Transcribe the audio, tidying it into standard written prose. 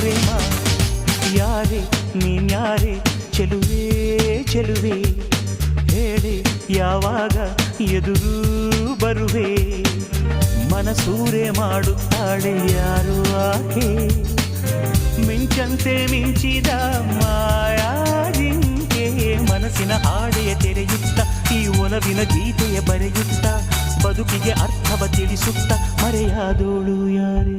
ಪ್ರೇಮ ಯಾರೇ ನೀನ್ಯಾರೇ ಚೆಲುವೆ ಚೆಲುವೆ ಹೇಳಿ ಯಾವಾಗ ಎದುರು ಬರುವೆ ಮನಸೂರೆ ಮಾಡುತ್ತಾಳೆ ಯಾರು ಆಕೆ ಮಿಂಚಂತೆ ಮಿಂಚಿದ ಮಾಯಾಜಿಂಕೆ ಮನಸ್ಸಿನ ಹಾಡೆಯ ತೆರೆಯುತ್ತ ಈ ಒಲವಿನ ಗೀತೆಯ ಬರೆಯುತ್ತ ಬದುಕಿಗೆ ಅರ್ಥವ ತಿಳಿಸುತ್ತ ಮರೆಯಾದೋಳು ಯಾರೇ